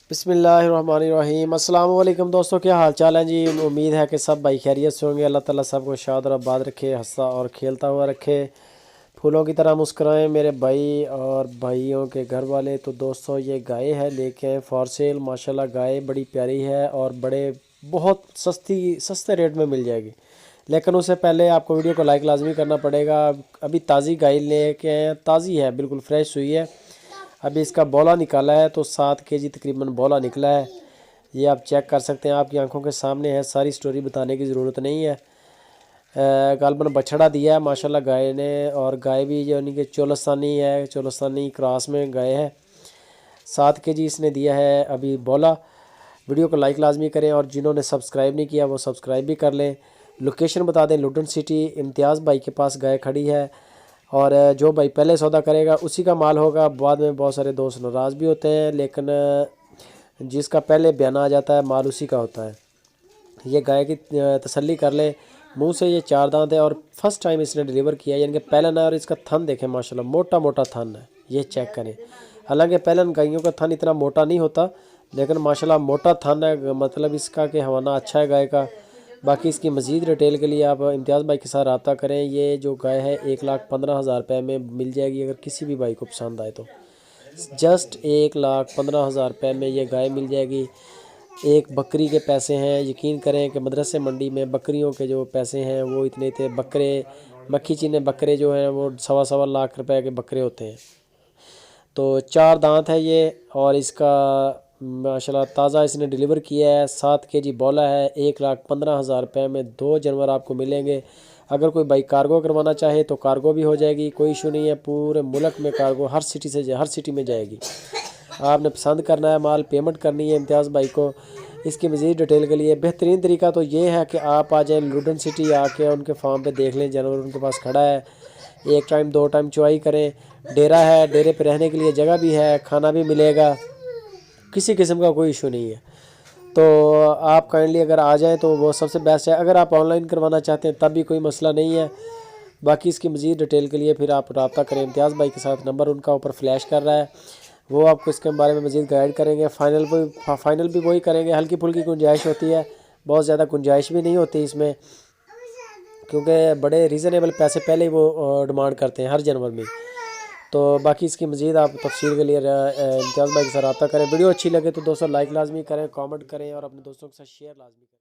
बिस्मिल्लाहिर्रहमानिर्रहीम। अस्सलाम वालेकुम दोस्तों, क्या हाल चाल है जी। उम्मीद है कि सब भाई खैरियत से होंगे। अल्लाह ताला सबको शाद और आबाद रखे, हंसा और खेलता हुआ रखे, फूलों की तरह मुस्कुराएं मेरे भाई और भाइयों के घर वाले। तो दोस्तों ये गाय है लेके आए फॉर सेल। माशाल्लाह गाय बड़ी प्यारी है और बड़े बहुत सस्ते रेट में मिल जाएगी। लेकिन उससे पहले आपको वीडियो को लाइक लाजमी करना पड़ेगा। अभी ताज़ी गाय लेके आए हैं, ताज़ी है, बिल्कुल फ्रेश हुई है। अभी इसका बौला निकाला है तो 7 kg तकरीबन बौला निकला है। ये आप चेक कर सकते हैं, आपकी आंखों के सामने है, सारी स्टोरी बताने की ज़रूरत नहीं है। गालबन बछड़ा दिया है माशाल्लाह गाय ने, और गाय भी यानी कि चोलस्तानी है, चोलस्तानी क्रॉस में गाय है। 7 kg इसने दिया है अभी बौला। वीडियो को लाइक लाजमी करें और जिन्होंने सब्सक्राइब नहीं किया वो सब्सक्राइब भी कर लें। लोकेशन बता दें, लुडन सिटी इम्तियाज़ भाई के पास गाय खड़ी है। और जो भाई पहले सौदा करेगा उसी का माल होगा। बाद में बहुत सारे दोस्त नाराज़ भी होते हैं, लेकिन जिसका पहले बयान आ जाता है माल उसी का होता है। ये गाय की तसल्ली कर ले। मुंह से ये 4 दांत है और फर्स्ट टाइम इसने डिलीवर किया है, यानी कि पहलन है। और इसका थन देखें माशाल्लाह, मोटा मोटा थन है, ये चेक करें। हालांकि पहलन गायों का थन इतना मोटा नहीं होता, लेकिन माशाल्लाह मोटा थन है, मतलब इसका कि हवाना अच्छा है गाय का। बाकी इसकी मज़ीद डिटेल के लिए आप इम्तियाज़ भाई के साथ रब्ता करें। ये जो गाय है 1,15,000 रुपये में मिल जाएगी, अगर किसी भी भाई को पसंद आए तो। जस्ट 1,15,000 रुपये में ये गाय मिल जाएगी। एक बकरी के पैसे हैं, यकीन करें कि मदरसे मंडी में बकरियों के जो पैसे हैं वो इतने थे। बकरे मक्खी चीने बकरे जो हैं वो 1.25 लाख रुपए के बकरे होते हैं। तो 4 दांत है ये, और इसका माशाल्लाह ताज़ा इसने डिलीवर किया है। 7 kg बौला है। 1,15,000 रुपये में 2 जानवर आपको मिलेंगे। अगर कोई भाई कार्गो करवाना चाहे तो कार्गो भी हो जाएगी, कोई इशू नहीं है। पूरे मुल्क में कार्गो हर सिटी में जाएगी। आपने पसंद करना है माल, पेमेंट करनी है इम्तियाज़ भाई को। इसकी मज़ीद डिटेल के लिए बेहतरीन तरीका तो ये है कि आप आ जाएँ लुडन सिटी, आके उनके फार्म पे देख लें जानवर उनके पास खड़ा है। 1 टाइम 2 टाइम चुवाई करें। डेरा है, डेरे पे रहने के लिए जगह भी है, खाना भी मिलेगा, किसी किस्म का कोई इशू नहीं है। तो आप काइंडली अगर आ जाएँ तो वो सबसे बेस्ट है। अगर आप ऑनलाइन करवाना चाहते हैं तब भी कोई मसला नहीं है। बाकी इसकी मज़ीद डिटेल के लिए फिर आप रब्ता करें इम्तियाज़ भाई के साथ। नंबर उनका ऊपर फ्लैश कर रहा है, वो आपको इसके बारे में मज़ीद गाइड करेंगे। फाइनल भी वही करेंगे। हल्की फुल्की गुंजाइश होती है, बहुत ज़्यादा गुंजाइश भी नहीं होती इसमें, क्योंकि बड़े रीज़नेबल पैसे पहले ही वो डिमांड करते हैं हर जानवर में। तो बाकी इसकी मज़ीद आप तफसील के लिए इम्तियाज़ भाई के साथ रब्ता करें। वीडियो अच्छी लगे तो दोस्तों लाइक लाजमी करें, कमेंट करें और अपने दोस्तों के साथ शेयर लाजमी करें।